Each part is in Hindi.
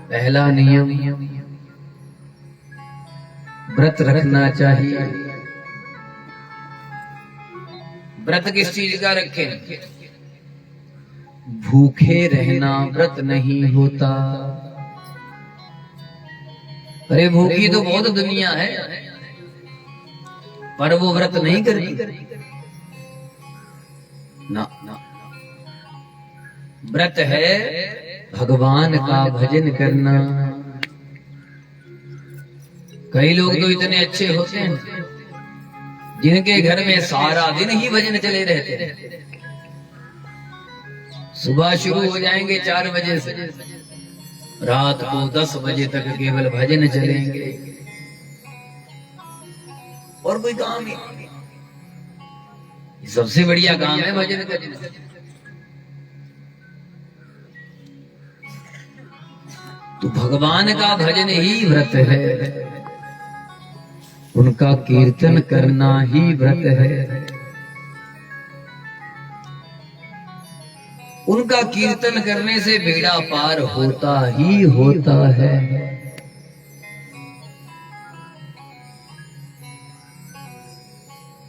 पहला नियम, व्रत रखना चाहिए। व्रत किस चीज का रखें? भूखे रहना व्रत नहीं होता। अरे भूखी तो बहुत दुनिया है, पर वो व्रत नहीं करती ना। व्रत है भगवान का भजन करना। कई लोग तो इतने अच्छे होते हैं जिनके घर में सारा दिन ही भजन चले रहते हैं। सुबह शुरू हो जाएंगे 4 बजे से, रात को 10 बजे तक केवल भजन चलेंगे और कोई काम ही नहीं। सबसे बढ़िया काम है भजन करना। तो भगवान का भजन ही व्रत है, उनका कीर्तन करना ही व्रत है। उनका कीर्तन करने से बेड़ा पार होता ही होता है।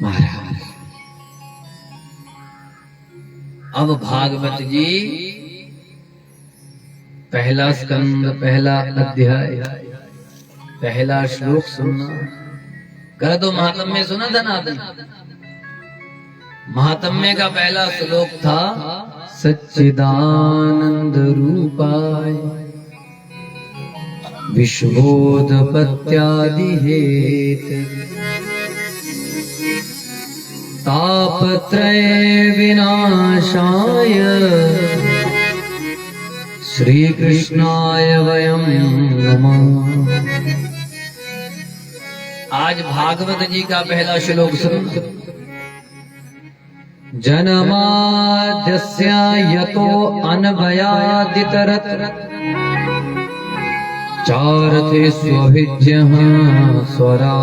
महाराज अब भागवत जी पहला स्कंद, पहला अध्याय, पहला श्लोक सुनना। कर दो महात्म्य सुना था ना आपने? महात्म्य का पहला श्लोक था सच्चिदानंद रूपाय विश्वोत्पत्त्यादि हेतु तापत्रय विनाशाय श्री कृष्णाय वयं नमः। आज भागवत जी का पहला श्लोक सुनो। जन्माद्यस्य यतो अनभयादितरत् चारते स्वभिज्यः स्वरा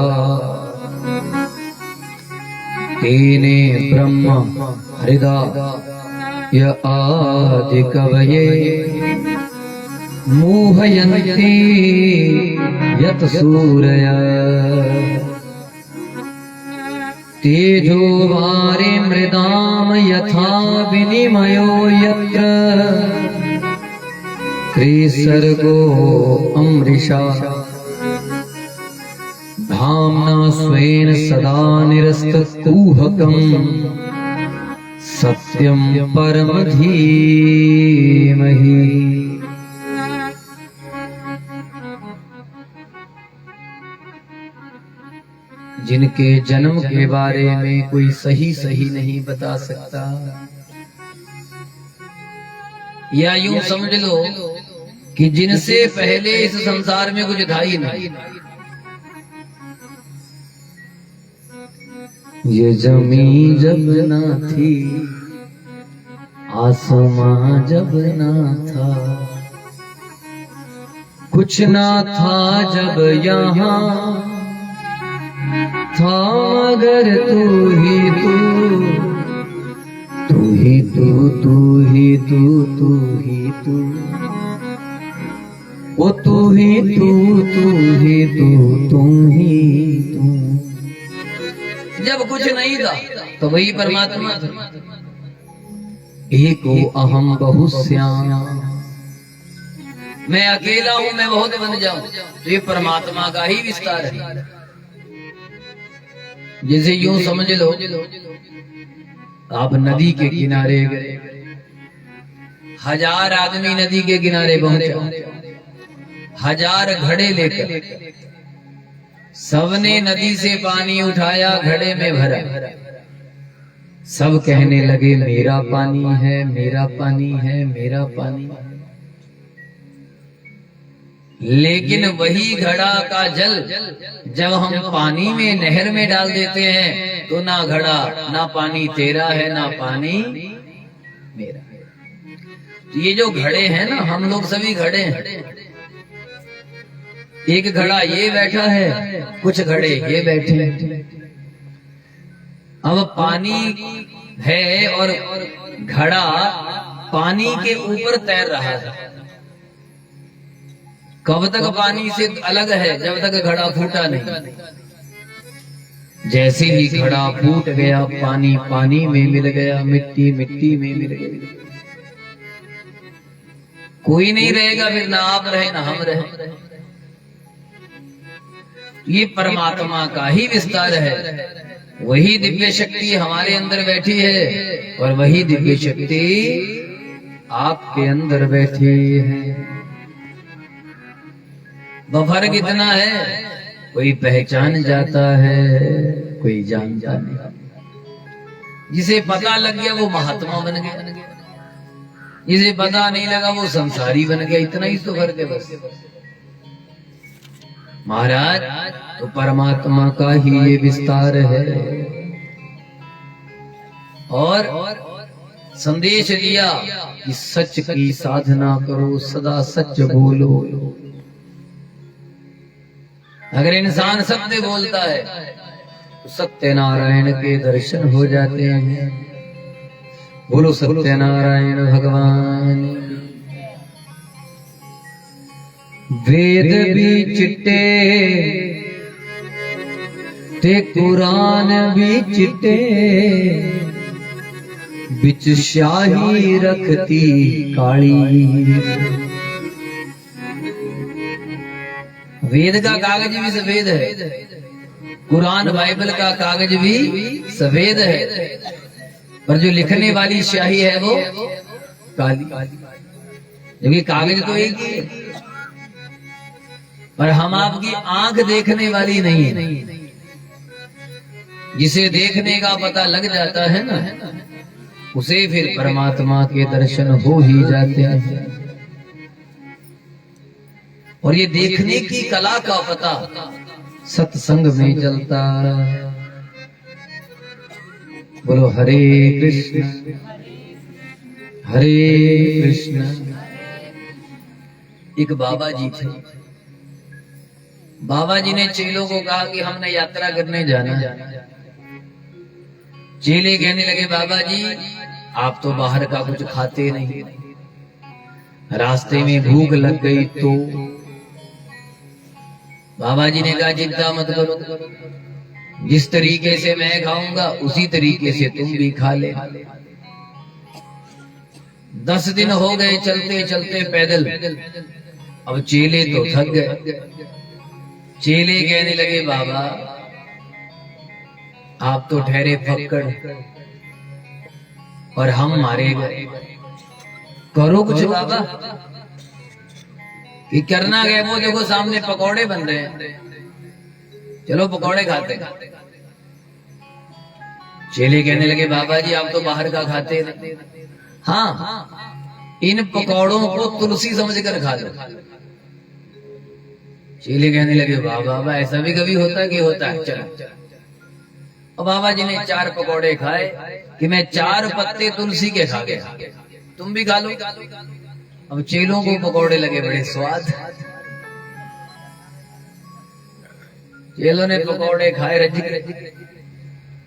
तेने ब्रह्म हृदय आदि कवये मोहयन्ति यत् सूरय तेजो वारि मृदाम यथा विनिमयो यत्र त्रिसर्गो अमृषा धाम्ना स्वेन सदा निरस्तकुहकम् सत्यम परम धीमहि। जिनके जन्म के बारे में कोई सही नहीं बता सकता, या यूं समझ लो कि जिनसे पहले इस संसार में कुछ था ही नहीं। ये जमीन जब ना थी, आसमां जब ना था, कुछ ना था जब यहाँ था मगर तू ही तू, तू ही तू, तू ही तू, तू ही तू, ओ तू ही तू, तू ही तू, तू ही तू। जब कुछ नहीं था तो वही परमात्मा था। एको अहम बहुश्याम, मैं अकेला हूं, मैं बहुत बन जाऊं, तो ये परमात्मा का ही विस्तार है। जैसे यूं समझ लो आप नदी के किनारे गए, 1000 आदमी नदी के किनारे पहुंचे, 1000 घड़े लेकर सबने नदी से पानी उठाया, घड़े में भरा। सब कहने लगे मेरा पानी है, मेरा पानी है, मेरा पानी। लेकिन वही घड़ा का जल जब हम पानी में, नहर में डाल देते हैं तो ना घड़ा, ना पानी तेरा है, ना पानी मेरा है। तो ये जो घड़े हैं ना, हम लोग सभी घड़े हैं। एक घड़ा ये बैठा है, कुछ घड़े ये बैठे हैं। अब पानी है और घड़ा पानी के ऊपर तैर रहा है। कब तक पानी से अलग है? जब तक घड़ा फूटा नहीं। जैसे ही घड़ा फूट गया, पानी पानी में मिल गया, मिट्टी मिट्टी में मिल गई, कोई नहीं रहेगा फिर, ना आप रहे ना हम रहे। ये परमात्मा का ही विस्तार है। वही दिव्य शक्ति हमारे अंदर बैठी है और वही दिव्य शक्ति आपके अंदर बैठी है। फर्क इतना है, कोई पहचान जाता है, कोई जानता नहीं। जिसे पता लग गया वो महात्मा बन गया, जिसे पता नहीं लगा वो संसारी बन गया। इतना ही तो फर्क है बस। महाराज, तो परमात्मा का ही ये विस्तार है। और संदेश दिया कि सच की साधना करो, सदा सच बोलो। अगर इंसान सत्य बोलता है तो सत्यनारायण के दर्शन हो जाते हैं। बोलो सत्यनारायण भगवान। वेद भी चिट्टे ते कुरान भी चिट्टे, बिच स्याही रखती काली। वेद का कागज भी सफेद है, कुरान बाइबल का कागज भी सफेद है, पर जो लिखने वाली स्याही है वो काली। क्योंकि कागज तो एक ही है, पर हम आपकी आंख देखने वाली नहीं है। जिसे देखने का पता लग जाता है ना, उसे फिर परमात्मा के दर्शन हो ही जाते हैं। और ये देखने की कला का पता सत्संग में चलता। बोलो हरे कृष्ण हरे कृष्ण। एक बाबा जी थे। बाबा जी ने चेलों को कहा कि हमने यात्रा करने जाना। चेले कहने लगे, बाबा जी आप तो बाहर का कुछ खाते नहीं, रास्ते में भूख लग गई तो? बाबा जी ने कहा, चिंता मत करो, जिस तरीके से मैं खाऊंगा उसी तरीके से तुम भी खा ले। 10 दिन हो गए चलते चलते पैदल। अब चेले तो थक गए। चेले कहने लगे, बाबा आप तो ठहरे फक्कड़ और हम मारे गए, करो कुछ बाबा। कि करना गए, वो देखो सामने पकौड़े बन रहे हैं, चलो पकौड़े खाते हैं। चेले कहने लगे, बाबा जी आप तो बाहर का खाते नहीं। हाँ, इन पकौड़ों को तुलसी समझकर खा लो। चेले कहने लगे, वाह बाबा ऐसा भी कभी होता है? कि होता है, चलो। और बाबा जी ने 4 पकौड़े खाए कि मैं 4 पत्ते तुलसी के खा गया, तुम भी खा लो। अब चेलों को पकौड़े लगे बड़े स्वाद। चेलों ने पकौड़े खाए रजिक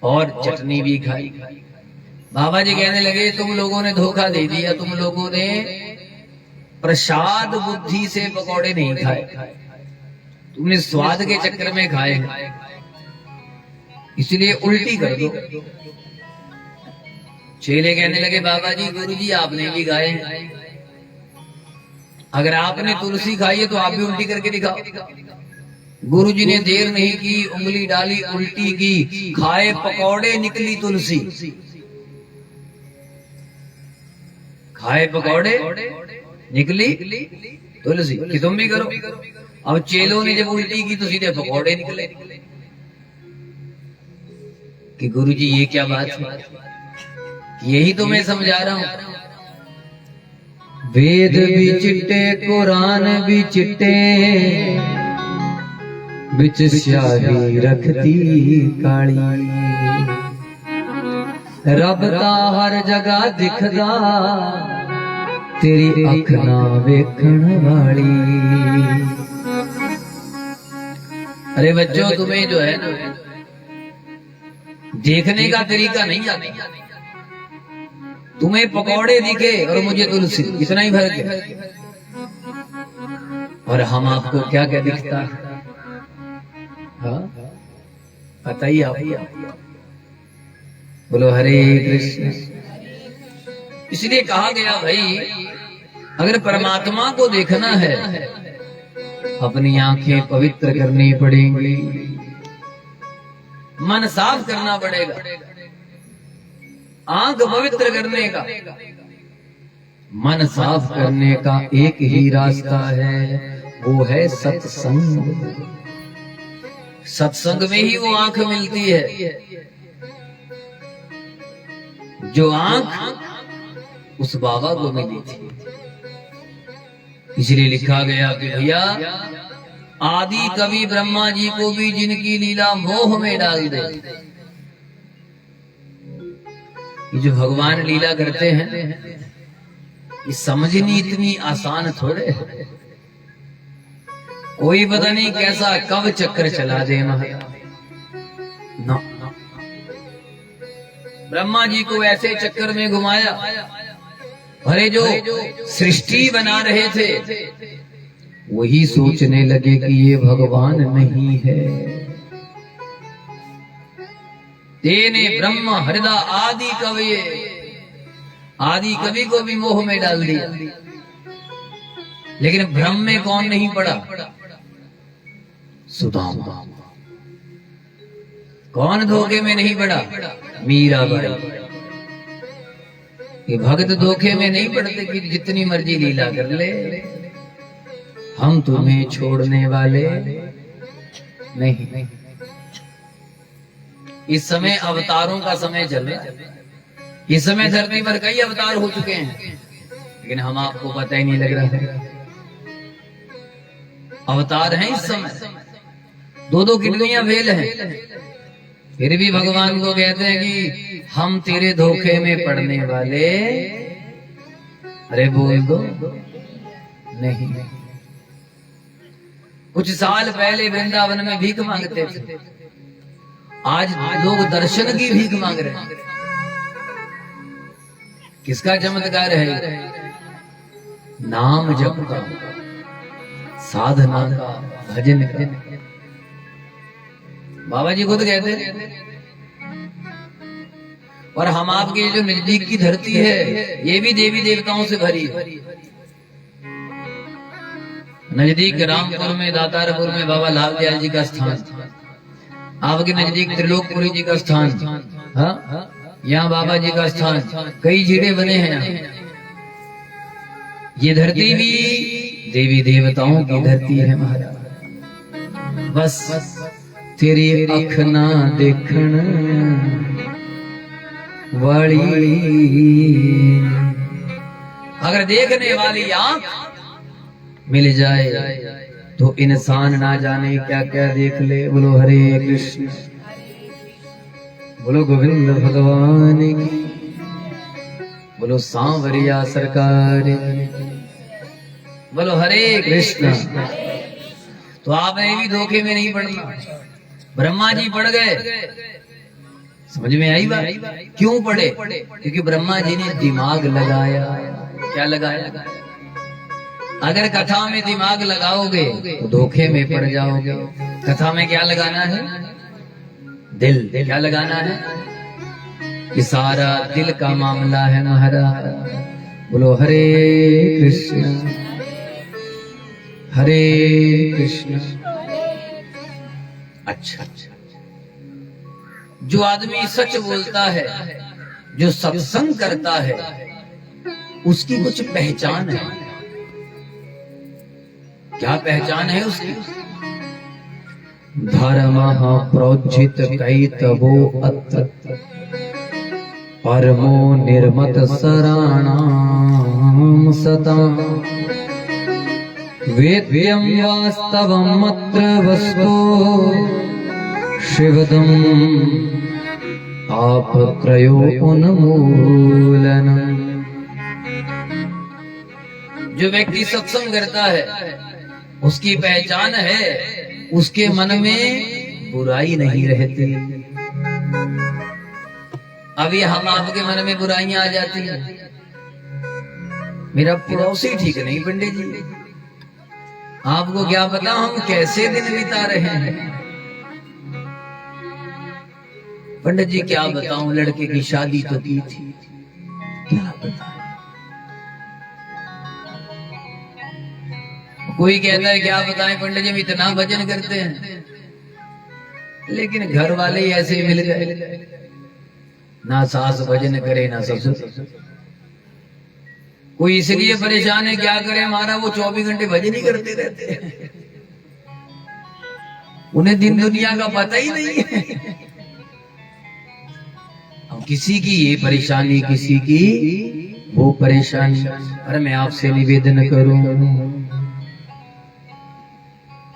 और चटनी भी खाई। बाबा जी कहने लगे, तुम लोगों ने धोखा दे दिया, तुम लोगों ने प्रसाद बुद्धि से पकौड़े नहीं खाए, तुमने स्वाद के चक्कर में खाए, इसलिए उल्टी कर दो। चेले कहने लगे, बाबा जी गुरुजी आपने भी खाए हैं, अगर आपने तुलसी खाई है तो आप भी उल्टी करके दिखाओ। गुरुजी ने देर नहीं की, उंगली डाली, उल्टी की, खाए पकौड़े निकली तुलसी। खाए पकौड़े निकली तुलसी, कि तुम भी करो। अब चेलों ने जब उल्टी की तो सीधे पकौड़े निकले। कि गुरुजी ये क्या बात है? यही तो मैं समझा रहा हूं। वेद भी चिट्टे कुरान भी चिट्टे, बिच स्याही रखती काली। रब ता हर जगह दिखदा, तेरी अख ना वेखण वाली। अरे बच्चों, तुम्हें जो है ना देखने का तरीका नहीं आता। तुम्हें पकौड़े दिखे और मुझे तुलसी, इतना ही फर्क है। और हम आपको क्या क्या दिखता है? हाँ, बताइए आप। बोलो हरे कृष्ण। इसलिए कहा गया भाई, अगर परमात्मा को देखना है अपनी आंखें पवित्र करनी पड़ेंगी, मन साफ करना पड़ेगा। आंख पवित्र करने का, मन साफ करने का एक ही रास्ता है, वो है सत्संग। सत्संग में ही वो आंख मिलती है, जो आंख उस बाबा को मिली थी। इसलिए लिखा गया कि भैया, आदि कवि ब्रह्मा जी को भी जिनकी लीला मोह में डाल दे। ये जो भगवान लीला करते हैं, ये समझनी इतनी आसान थोड़े है। कोई पता नहीं कैसा कब चक्कर चला दे महाराज। ना, ब्रह्मा जी को ऐसे चक्कर में घुमाया, अरे जो सृष्टि बना रहे थे वही सोचने लगे कि ये भगवान नहीं है। तेने ब्रह्म हृदय आदि कवि, आदि कवि को भी मोह में डाल दिया। लेकिन भ्रम में कौन नहीं पड़ा? सुदामा। कौन धोखे में नहीं पड़ा? मीराबाई। ये भक्त धोखे में नहीं पड़ते कि जितनी मर्जी लीला कर ले, हम तुम्हें छोड़ने वाले नहीं। इस समय अवतारों का समय चल रहा है। इस समय धरती पर कई अवतार हो चुके हैं, लेकिन हम आपको पता ही नहीं लग रहा है। अवतार हैं इस समय, दो किडनियां फेल हैं, फिर भी भगवान को कहते हैं कि हम तेरे धोखे में पड़ने वाले। अरे बोल दो नहीं। कुछ साल पहले वृंदावन में भीख मांगते थे, आज लोग दर्शन की भीख मांग रहे हैं। किसका चमत्कार है? नाम जप का, साधना का, भजन का। बाबा जी खुद कहते हैं। और हम आपके जो नजदीक की धरती है, ये भी देवी देवताओं से भरी है। नजदीक रामपुर में, दातारपुर में बाबा लाल दयाल जी का स्थान, आपके नजदीक त्रिलोकपुरी जी का स्थान, हाँ, यहाँ बाबा जी का स्थान, कई झीड़े बने हैं यहाँ। ये धरती भी देवी देवताओं की धरती है महाराज। बस तेरी अख ना देखण वाली, अगर देखने वाली आंख मिल जाए तो इंसान ना जाने क्या क्या देख ले। बोलो हरे कृष्ण, बोलो गोविंद भगवान की, बोलो सांवरिया सरकार, बोलो हरे कृष्ण। तो आपने भी धोखे में नहीं पड़ना। ब्रह्मा जी पड़ गए, समझ में आई बात? क्यों पड़े? क्योंकि ब्रह्मा जी ने दिमाग लगाया। क्या लगाया? अगर कथा में दिमाग लगाओगे तो धोखे में पड़ जाओगे। कथा में क्या लगाना है? दिल। क्या लगाना है? कि सारा दिल का मामला है महाराज। बोलो हरे कृष्ण, हरे कृष्ण। अच्छा, जो आदमी सच बोलता है, जो सत्संग करता है, उसकी कुछ पहचान है। क्या पहचान है उसकी? धर्मः प्रोज्झित कैतवो अत्र परमो निर्मत सराणाम सता वेद्यं वास्तवम् अत्र वस्तु शिवदम् आपत्रयो उन्मूलनम्। जो व्यक्ति सत्संग करता है, उसकी पहचान है, उसके मन में बुराई नहीं रहती। अभी हम आपके मन में बुराइयां आ जाती हैं। मेरा पड़ोसी ठीक नहीं पंडित जी, आपको क्या पता हम कैसे दिन बिता रहे हैं। पंडित जी क्या बताऊं, लड़के की शादी तो की थी, क्या बताएं। कोई कहता है क्या बताएं पंडित जी, हम इतना भजन करते हैं, लेकिन घर वाले ही ऐसे मिल गए, ना सास भजन करे ना ससुर। कोई इसलिए परेशान है, क्या करे हमारा, वो 24 घंटे भजन ही करते रहते हैं, उन्हें दिन दुनिया का पता ही नहीं है। अब किसी की ये परेशानी, किसी की वो परेशानी। अरे मैं आपसे निवेदन करूं,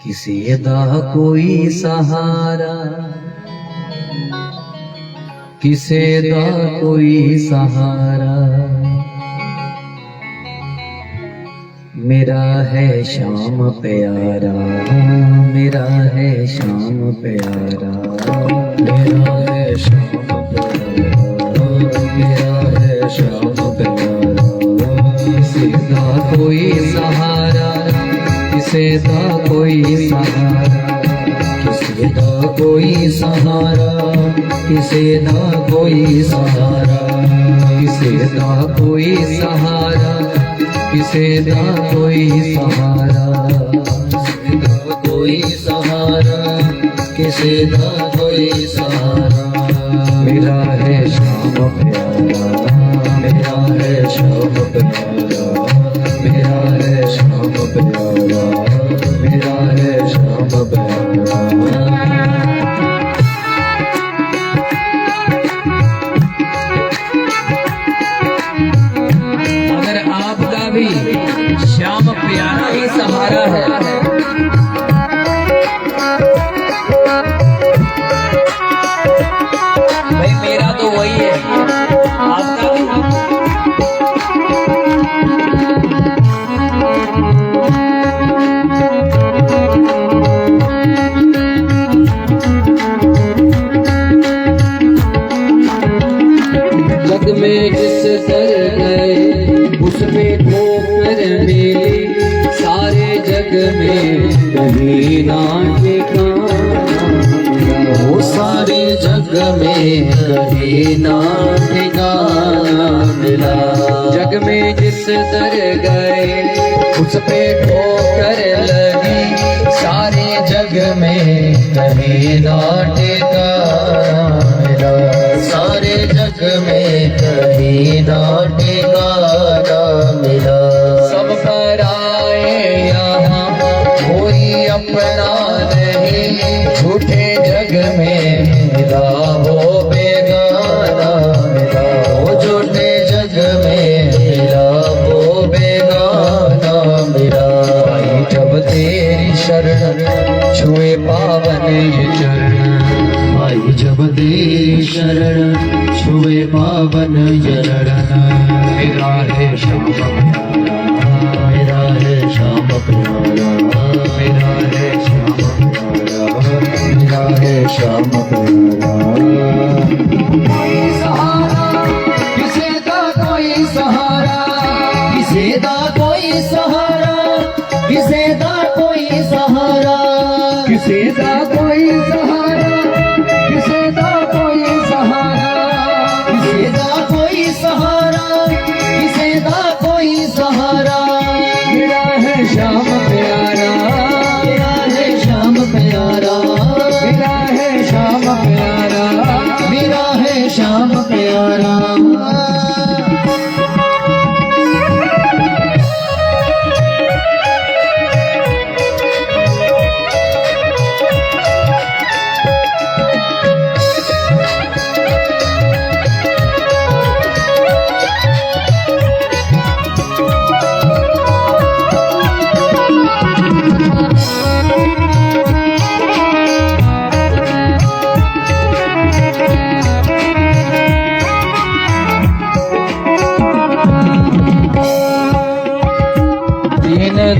किसी दा कोई सहारा, किसे दा कोई सहारा, मेरा है श्याम प्यारा, मेरा है श्याम प्यारा, मेरा है श्याम प्यारा, मेरा है श्याम प्यारा, किसे दा कोई सहारा, किसे दा कोई सहारा, किसे दा कोई सहारा, किसे दा कोई सहारा, किसे दा कोई सहारा, किसे दा कोई सहारा, किसे दा कोई सहारा, किसे दा कोई सहारा, मेरा है श्याम प्यारा, मेरा है श्याम प्यारा, मेरा है श्याम प्यारा, मेरा है श्याम प्यारा। अगर आपका भी श्याम प्यारा ही सहारा है, भाई मेरा तो वही है, आपका जग में जिस दर गए उसमें ठोकर मिली, सारे जग में कहीं ना ठिकाना, वो सारे जग में कहीं ना ठिकाना मिला। जग में जिस दर गए उस पे ठोकर लगी, सारे जग में कहीं ना ठिकाना मिला, सारे जग में कहीं ना ठिकाना मिला। सब पर आए यहाँ कोई अपना नहीं, झूठे जग में मिला वो बेगाना मिला, वो झूठे जग में मिला वो बेगाना मिला। भाई जब तेरी शरण छुए पावन ये चरण, भाई जब तेरी शरण छुए पावन ये चरण, मेरा है श्याम प्यारा, मेरा है श्याम प्यारा, मेरा है श्याम प्यारा, मेरा है श्याम प्यारा। कोई सहारा, किसे दा कोई सहारा, किसे दा कोई सहारा, किसे दा कोई सहारा, किसे दा कोई सहारा, किसे दा कोई सहारा, किसे दा कोई सहारा, किसे दा कोई सहारा, मेरा है श्याम प्यारा, मेरा है श्याम प्यारा, मेरा है श्याम प्यारा, मेरा है श्याम प्यारा।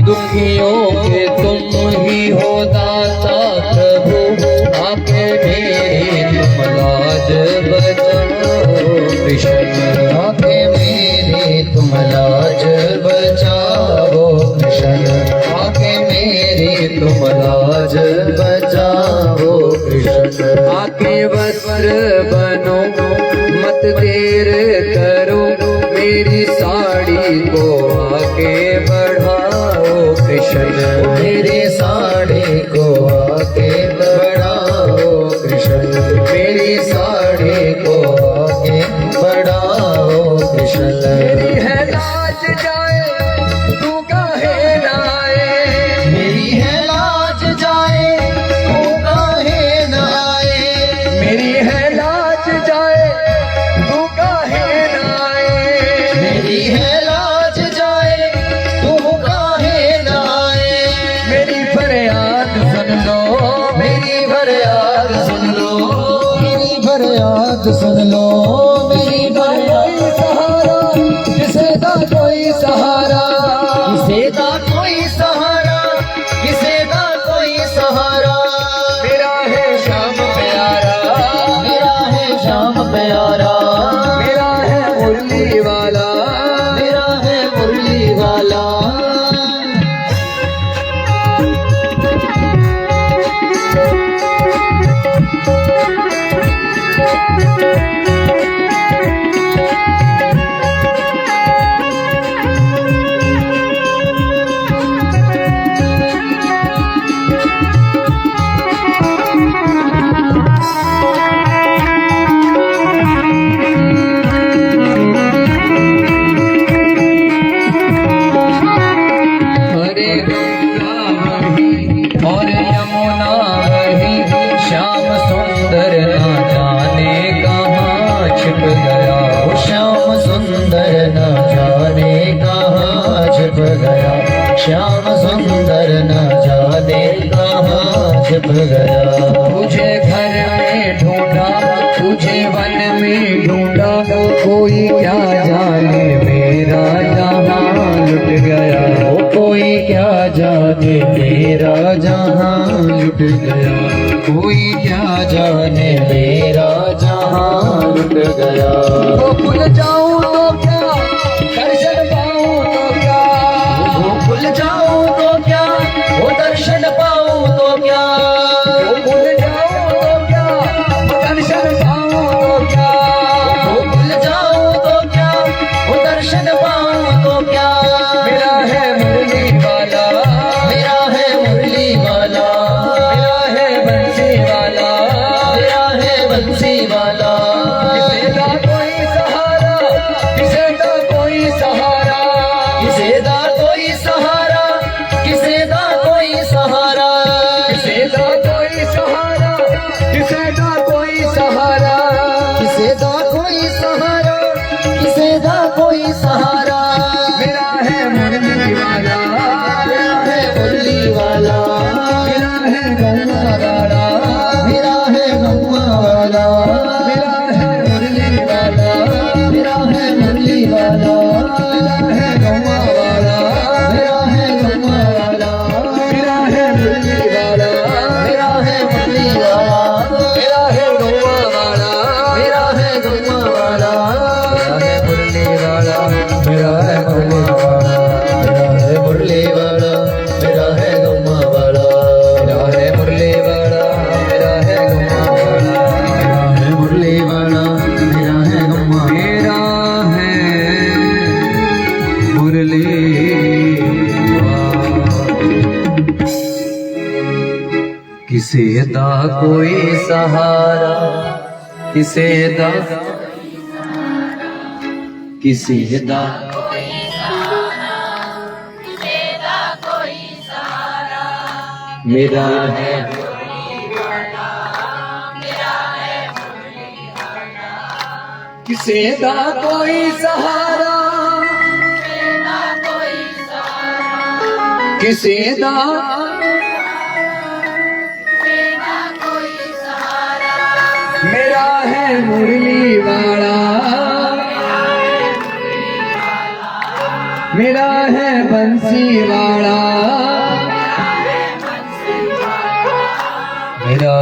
दुखियों के तुम ही हो दाता प्रभु, आके मेरी तुम लाज बचाओ कृष्ण, आके मेरी तुम लाज बचाओ कृष्ण, आके मेरी लाज बचाओ कृष्ण। आके वस्त्र बनो मत देर करो, मेरी साड़ी को आगे बढ़ाओ कृष्ण। मेरी साड़ी को आगे बढ़ाओ कृष्ण। मेरी साड़ी को आगे बढ़ाओ कृष्ण। मेरी है लाज जाए तू काहे न आए, मेरी है लाज जाए तू काहे न आए। मेरी है लाज जाए तू काहे न आए। मेरी है लाज जाए तू काहे न आए। मेरी फरियाद सुन लो, मेरी फरियाद सुन लो। मेरी फरियाद सुन लो। मेरी कोई सहारा किसे दा कोई सहारा, किसे दा कोई सहारा। किसे दा कोई सहारा। मेरा है श्याम प्यारा, मेरा है श्याम प्यारा। मेरा है मुरली वाला, मेरा है मुरली वाला। हरे गंगा वही और यमुना वही, श्याम सुंदर न जाने कहाँ छिप गया। श्याम सुंदर न जाने कहाँ छिप गया। श्याम सुंदर न जाने कहाँ छिप गया। तुझे घर में ढूंढा, तुझे वन में ढूंढा, कोई क्या जाने मेरा जहां लुट गया। कोई क्या जाने मेरा जहां लुट गया। कोई क्या जाने मेरा जहां लुट गया। वो भूल जाऊं तो क्या, दर्शन पाऊं तो क्या। वो भूल जाऊं तो क्या, वो दर्शन पाऊं तो क्या। वो भूल जाऊं तो क्या, दर्शन पाऊं तो क्या। वो भूल जाऊं तो क्या, वो दर्शन पाऊं तो क्या। मेरा है मुरली वाला, मेरा है मुरली वाला। मेरा है बंसी वाला, मेरा है बंसी वाला। किसे दा कोई सहारा, किसे दा कोई सहारा। किसे दा कोई सहारा। किसे दा कोई सहारा। किसे दा कोई सहारा, किसे दा कोई सहारा। किसे दा कोई सहारा। किसे दा कोई सहारा। मेरा है मुरली वाला, मेरा है मुरली वाला। मेरा है गंगा वाला, मेरा है गंगा वाला। मेरा है मुरली वाला, मेरा है मुरली वाला। मेरा है गंगा वाला, मेरा है गंगा वाला। मेरा है मुरली वाला, मेरा है मुरली वाला। मेरा है गंगा वाला, मेरा है गंगा वाला। मेरा है मुरली वाला, मेरा है मुरली वाला, मेरा है मुरली वाला। मेरा है गंगा वाला। मेरा है मुरली वाला, मेरा है गंगा वाला, मेरा है मुरली वाला। मेरा है गंगा। मेरा है मुरली वाला। किसे दा कोई सहारा, किसे दा, किसे दा मेरा है किसे दा कोई सहारा, किसे दा मेरा है मुरली वाला, मेरा है बंसी वाला, मेरा